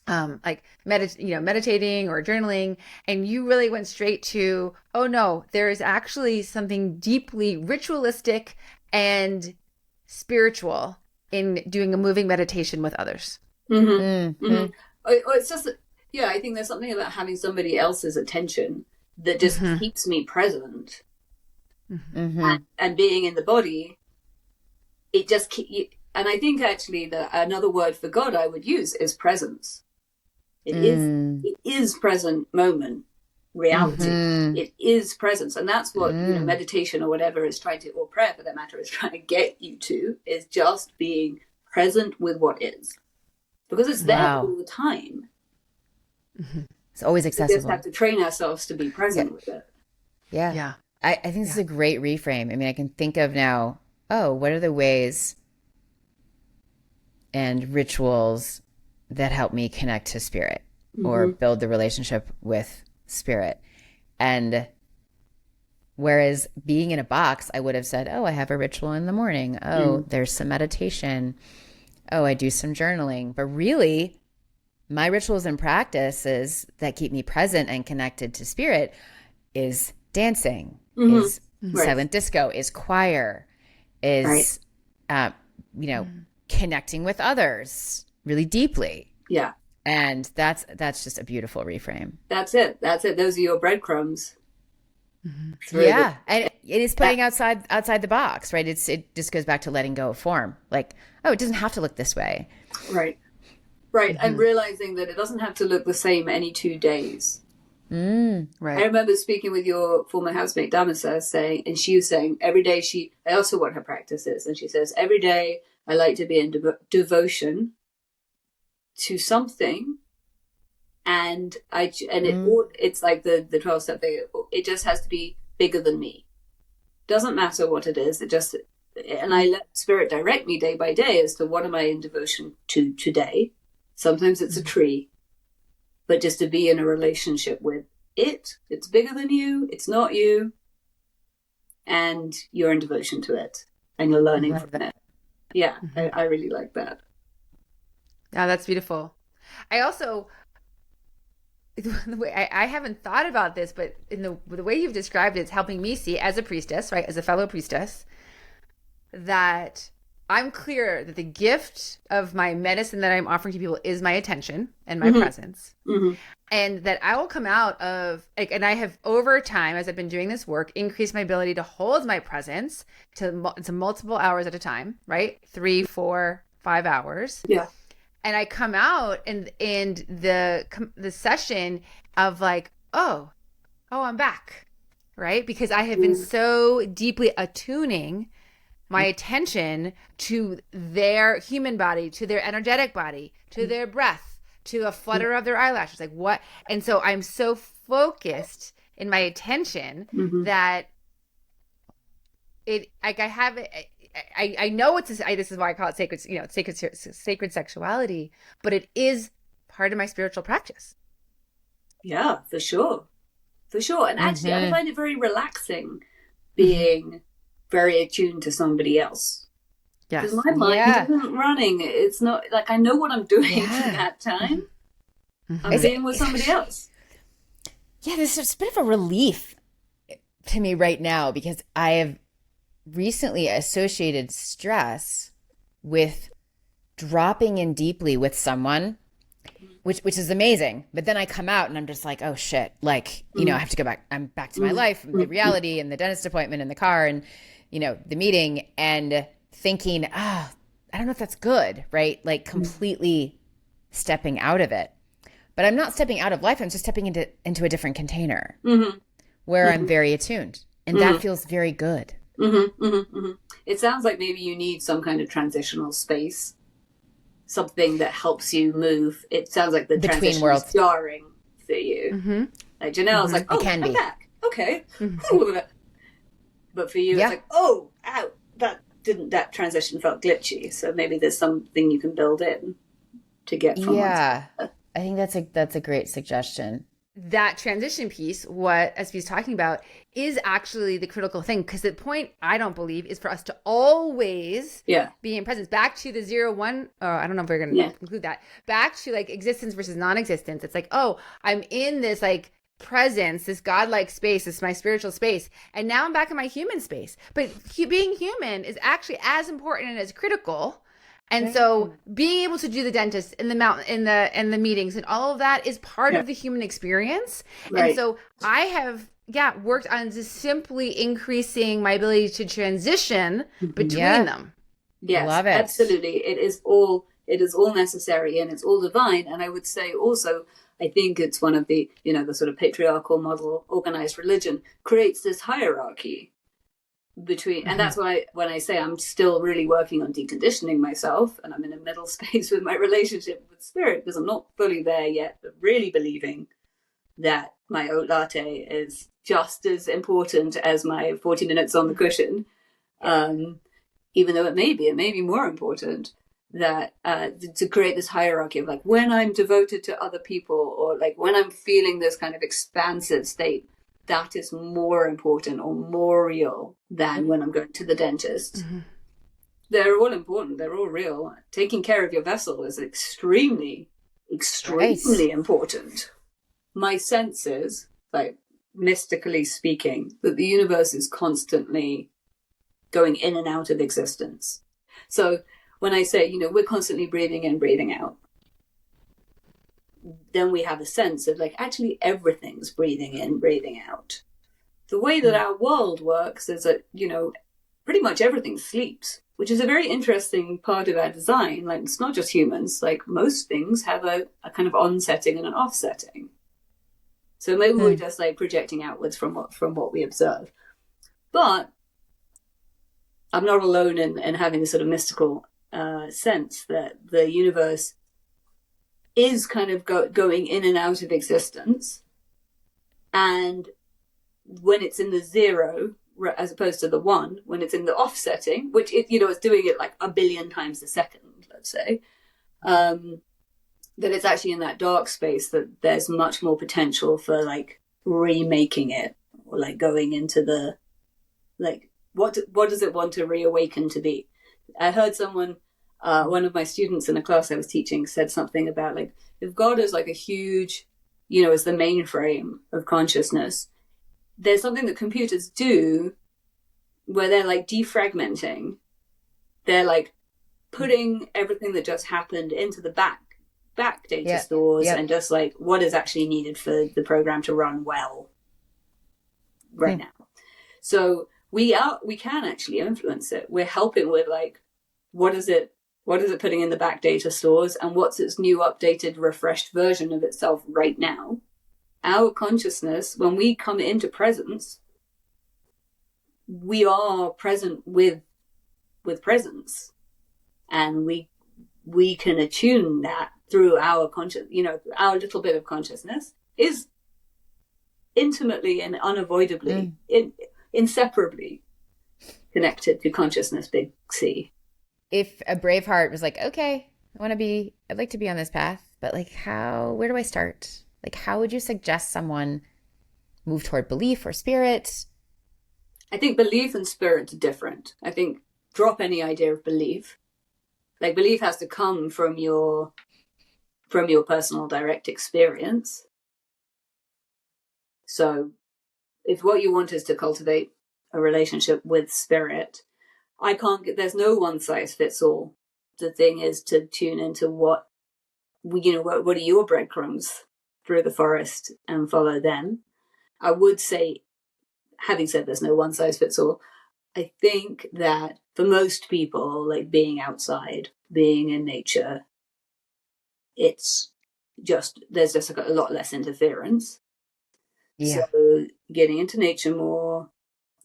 like meditating or journaling, and you really went straight to, oh no, there is actually something deeply ritualistic and spiritual in doing a moving meditation with others. Mm-hmm. Mm-hmm. It's just I think there's something about having somebody else's attention that just keeps me present, and being in the body. It just and I think actually another word for God I would use is presence. It is present moment reality. It is presence, and that's what meditation or whatever is trying to, or prayer for that matter, is trying to get you to, is just being present with what is, because it's there all the time. It's always accessible. We just have to train ourselves to be present with it. Yeah. I think this is a great reframe. I mean, I can think of now, what are the ways and rituals that help me connect to spirit or build the relationship with spirit? And whereas being in a box, I would have said, I have a ritual in the morning. There's some meditation. I do some journaling. But really, my rituals and practices that keep me present and connected to spirit is dancing, Mm-hmm. is silent disco, is choir, is, connecting with others really deeply. Yeah. And that's just a beautiful reframe. That's it. Those are your breadcrumbs. Yeah. And it is putting outside the box, right? It just goes back to letting go of form. Like, oh, it doesn't have to look this way. Right. And realizing that it doesn't have to look the same any 2 days. Right. I remember speaking with your former housemate Damasa and she was saying every day I asked her what her practice is, and she says, every day I like to be in devotion to something, and it's like the 12-step thing. It just has to be bigger than me. Doesn't matter what it is. And I let spirit direct me day by day as to what am I in devotion to today. Sometimes it's a tree, but just to be in a relationship with it. It's bigger than you. It's not you, and you're in devotion to it, and you're learning from it. Yeah, I really like that. Yeah, that's beautiful. I also, the way I haven't thought about this, but in the way you've described it, it's helping me see as a priestess, right, as a fellow priestess, that I'm clear that the gift of my medicine that I'm offering to people is my attention and my presence. Mm-hmm. And that I will come out of, and I have over time, as I've been doing this work, increased my ability to hold my presence to multiple hours at a time, right? 3, 4, 5 hours. Yeah. And I come out and the session of like, oh, I'm back, right? Because I have been so deeply attuning my attention to their human body, to their energetic body, to their breath, to a flutter of their eyelashes, like what? And so I'm so focused in my attention that I know this is why I call it sacred sexuality, but it is part of my spiritual practice. Yeah, for sure. And actually, I find it very relaxing being very attuned to somebody else. Yes. Because my mind isn't running. It's not like I know what I'm doing at that time. I'm being with somebody else. Yeah, this is a bit of a relief to me right now, because I have recently associated stress with dropping in deeply with someone, which is amazing. But then I come out and I'm just like, oh shit, like, I have to go back. I'm back to my life, the reality, and the dentist appointment in the car, and the meeting, and thinking, I don't know if that's good, right? Like completely stepping out of it. But I'm not stepping out of life. I'm just stepping into a different container where I'm very attuned, and that feels very good. It sounds like maybe you need some kind of transitional space, something that helps you move. It sounds like the between transition worlds is jarring for you. Like Janelle's like, oh, I'm back. Okay. But for you, it's like, oh, ow, that transition felt glitchy. So maybe there's something you can build in to get from one to the other. I think that's a great suggestion. That transition piece, what SB's talking about, is actually the critical thing, because the point, I don't believe, is for us to always be in presence. Back to the 0-1, I don't know if we're going to include that. Back to like existence versus non-existence. It's like, oh, I'm in this like presence, this godlike space, this my spiritual space, and now I'm back in my human space. But being human is actually as important and as critical. And so being able to do the dentist in the mountain, in the meetings and all of that is part of the human experience. Right. And so I have worked on just simply increasing my ability to transition between them. Yes, love it. Absolutely. It is all necessary, and it's all divine. And I would say also, I think it's one of the, the sort of patriarchal model organized religion creates this hierarchy between, and that's why when I say I'm still really working on deconditioning myself, and I'm in a middle space with my relationship with spirit, because I'm not fully there yet, but really believing that my oat latte is just as important as my 40 minutes on the cushion, even though it may be more important, that to create this hierarchy of like, when I'm devoted to other people, or like when I'm feeling this kind of expansive state, that is more important or more real than when I'm going to the dentist. They're all important. They're all real. Taking care of your vessel is extremely important. My senses, like mystically speaking, that the universe is constantly going in and out of existence. So when I say, we're constantly breathing in, breathing out, then we have a sense of like, actually everything's breathing in, breathing out. The way that our world works is that, pretty much everything sleeps, which is a very interesting part of our design. Like, it's not just humans, like most things have a kind of on-setting and an off-setting. So maybe we're just like projecting outwards from what we observe. But I'm not alone in having this sort of mystical sense that the universe is kind of going in and out of existence. And when it's in the 0, as opposed to the 1, when it's in the offsetting, which it's doing it like a billion times a second, let's say, that it's actually in that dark space that there's much more potential for like remaking it, or like going into the, like, what does it want to reawaken to be? I heard someone, one of my students in a class I was teaching said something about like, if God is like a huge, is the mainframe of consciousness, there's something that computers do where they're like defragmenting. They're like putting everything that just happened into the back data stores and just like what is actually needed for the program to run well right now. So we can actually influence it. We're helping with like, what is it putting in the back data stores, and what's its new updated refreshed version of itself right now. Our consciousness, when we come into presence, we are present with presence, and we can attune that through our our little bit of consciousness is intimately and unavoidably, inseparably connected to consciousness, big C. If a brave heart was like, okay, I'd like to be on this path, but like where do I start? Like, how would you suggest someone move toward belief or spirit? I think belief and spirit are different. I think drop any idea of belief. Like, belief has to come from your personal direct experience. So if what you want is to cultivate a relationship with spirit, there's no one size fits all. The thing is to tune into what are your breadcrumbs through the forest and follow them. I would say, having said there's no one size fits all, I think that for most people, like being outside, being in nature, there's just a lot less interference. Yeah. So getting into nature more,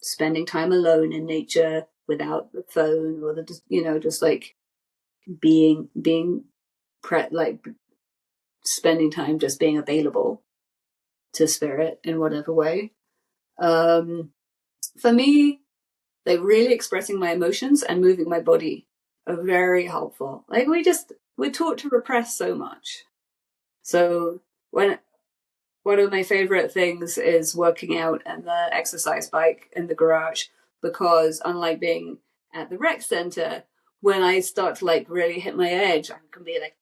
spending time alone in nature without the phone or just like spending time just being available to spirit in whatever way. For me, like really expressing my emotions and moving my body are very helpful. Like we're taught to repress so much. So one of my favorite things is working out and the exercise bike in the garage, because unlike being at the rec center, when I start to like really hit my edge, I can be like,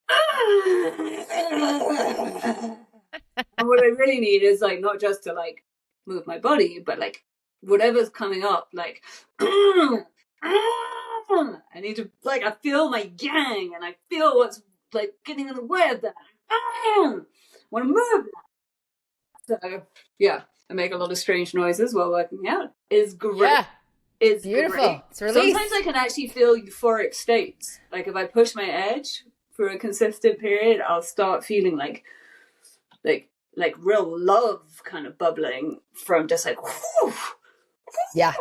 and what I really need is like not just to like move my body, but like whatever's coming up, like I need to like, I feel my yang and I feel what's like getting in the way of that. I want to move that. So yeah, I make a lot of strange noises while working out. It's great. Yeah. It's beautiful. Great. It's release. Sometimes I can actually feel euphoric states. Like if I push my edge for a consistent period, I'll start feeling like real love kind of bubbling from just like, whoo, yeah,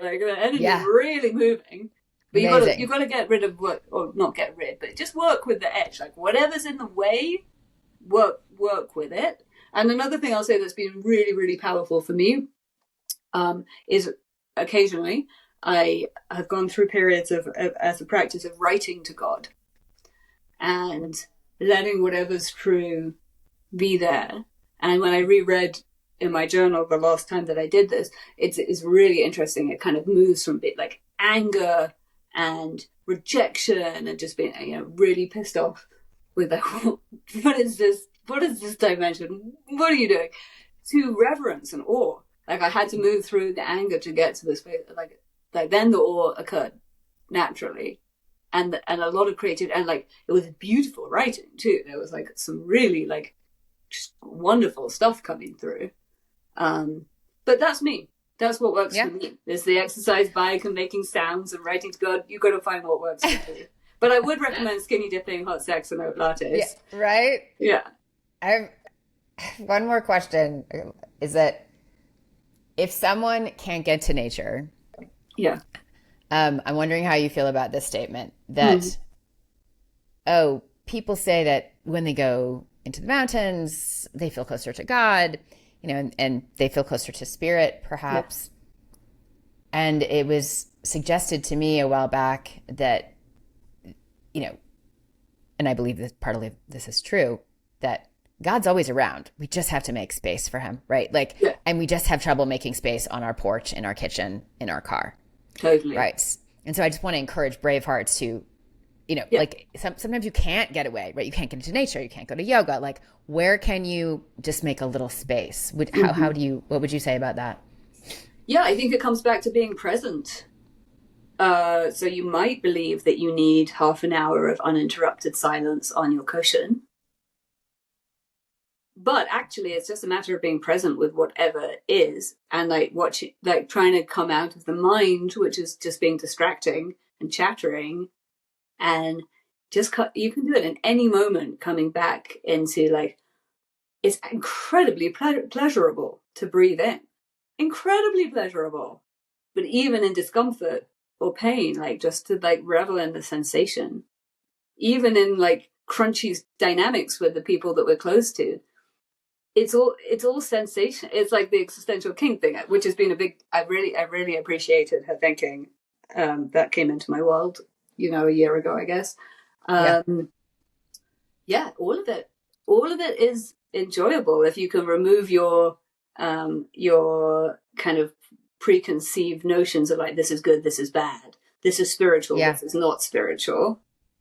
like the energy is really moving. But you've got to get rid of not get rid, but just work with the edge. Like whatever's in the way, work with it. And another thing I'll say that's been really, really powerful for me is occasionally I have gone through periods of as a practice of writing to God and letting whatever's true be there. And when I reread in my journal the last time that I did this, it's really interesting. It kind of moves from a bit like anger and rejection and just being really pissed off with like, what is this dimension? What are you doing? to reverence and awe. Like I had to move through the anger to get to this place. Like then the awe occurred naturally, and a lot of creativity, and like it was beautiful writing too. There was like some really like just wonderful stuff coming through. But that's me. That's what works for me. There's the exercise bike and making sounds and writing to God. You got to find what works for you. But I would recommend skinny dipping, hot sex, and oat lattes. Yeah, right? Yeah. I have one more question. Is that if someone can't get to nature, I'm wondering how you feel about this statement that, people say that when they go into the mountains, they feel closer to God, and they feel closer to spirit, perhaps. Yeah. And it was suggested to me a while back that, and I believe that part of this is true, that God's always around. We just have to make space for him, right? Like, and we just have trouble making space on our porch, in our kitchen, in our car. Totally. Right. And so I just want to encourage brave hearts to, like sometimes you can't get away, right? You can't get into nature. You can't go to yoga. Like, where can you just make a little space? What would you say about that? Yeah, I think it comes back to being present. So you might believe that you need half an hour of uninterrupted silence on your cushion. But actually, it's just a matter of being present with whatever is, and trying to come out of the mind, which is just being distracting and chattering, and you can do it in any moment, coming back into like, it's incredibly pleasurable to breathe in, incredibly pleasurable. But even in discomfort or pain, like just to like revel in the sensation, even in like crunchy dynamics with the people that we're close to. It's all sensation. It's like the existential king thing, which has been I really appreciated her thinking. That came into my world, a year ago, I guess. All of it is enjoyable if you can remove your kind of preconceived notions of like, this is good, this is bad, this is spiritual, this is not spiritual.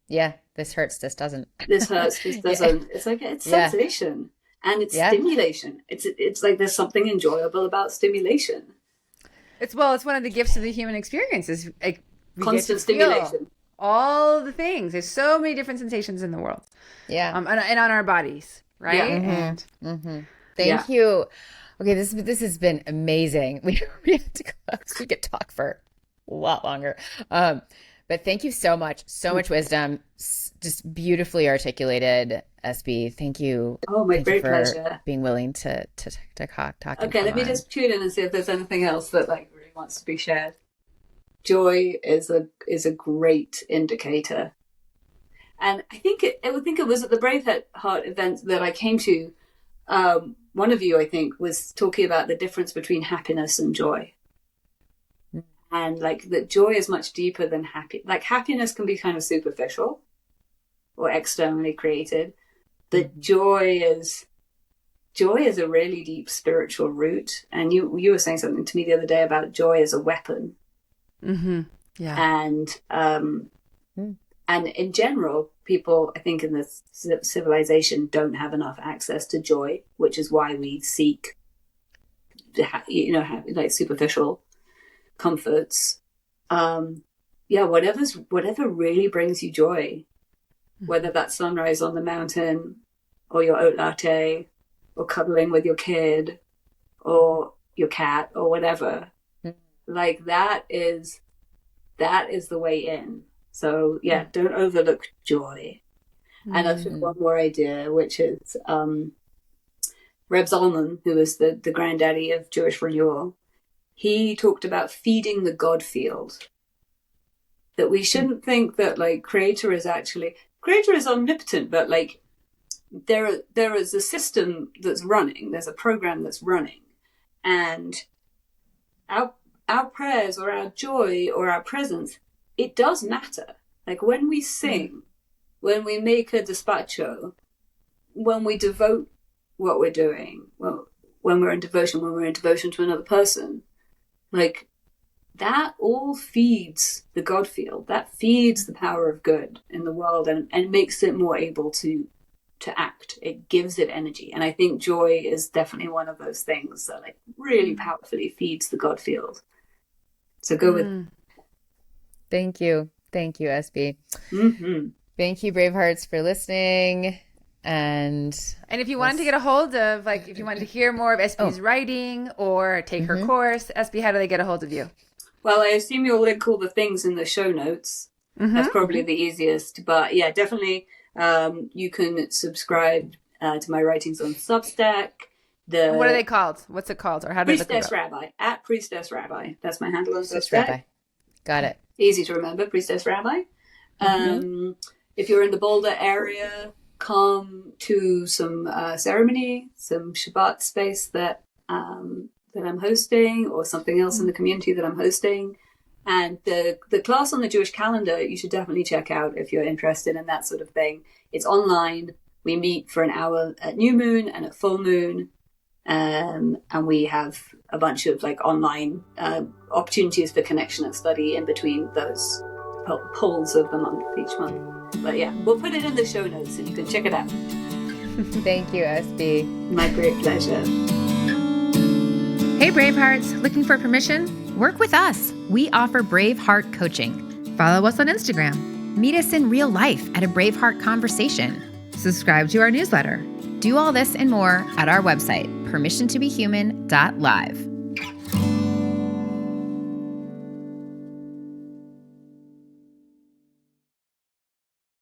Yeah, this hurts, this doesn't. This hurts, this doesn't. It's like it's sensation. And it's stimulation. It's like there's something enjoyable about stimulation. It's one of the gifts of the human experience is like constant stimulation. All the things. There's so many different sensations in the world. Yeah. And on our bodies, right? Yeah. Thank you. Okay, this has been amazing. We have to go. We could talk for a lot longer. But thank you so much. So much wisdom. Just beautifully articulated, SB. Thank you. Oh, my great pleasure. Being willing to talk. Okay, let me just tune in and see if there's anything else that like really wants to be shared. Joy is a great indicator, and I think it was at the Brave Heart event that I came to. One of you, I think, was talking about the difference between happiness and joy. And like that joy is much deeper than like happiness can be kind of superficial or externally created. But joy is a really deep spiritual root. And you were saying something to me the other day about joy as a weapon. Mm-hmm. Yeah. And in general, people, I think, in this civilization don't have enough access to joy, which is why we seek, like superficial comforts. Whatever really brings you joy, whether that's sunrise on the mountain or your oat latte or cuddling with your kid or your cat or whatever, like that is the way in. So don't overlook joy. And that's just one more idea, which is Reb Zalman, who was the granddaddy of Jewish renewal. He talked about feeding the God field. That we shouldn't think that like Creator is omnipotent, but like there is a system that's running. There's a program that's running, and our prayers or our joy or our presence, it does matter. Like when we sing, when we make a despacho, when we devote what we're doing, well, when we're in devotion to another person, like that all feeds the God field. That feeds the power of good in the world and makes it more able to to act. It gives it energy. And I think joy is definitely one of those things that like really powerfully feeds the God field. So go with. Thank you. Thank you, SB. Mm-hmm. Thank you, Bravehearts, for listening. And if you wanted to get a hold of, like, if you wanted to hear more of SB's writing or take her course, SB, how do they get a hold of you? Well, I assume you'll link all the things in the show notes. That's probably the easiest. But yeah, definitely you can subscribe to my writings on Substack. What are they called? What's it called? Or how do they look Priestess Rabbi, at Priestess Rabbi. That's my handle on Substack. Rabbi. Got it. Easy to remember, Priestess Rabbi. If you're in the Boulder area, come to some ceremony, some Shabbat space that I'm hosting, or something else in the community that I'm hosting. And the class on the Jewish calendar, you should definitely check out if you're interested in that sort of thing. It's online. We meet for an hour at new moon and at full moon. And we have a bunch of like online opportunities for connection and study in between those polls of the month, each month. But yeah, we'll put it in the show notes and you can check it out. Thank you, SB. My great pleasure. Hey, Bravehearts, looking for permission? Work with us. We offer Braveheart coaching. Follow us on Instagram. Meet us in real life at a Braveheart conversation. Subscribe to our newsletter. Do all this and more at our website, permissiontobehuman.live.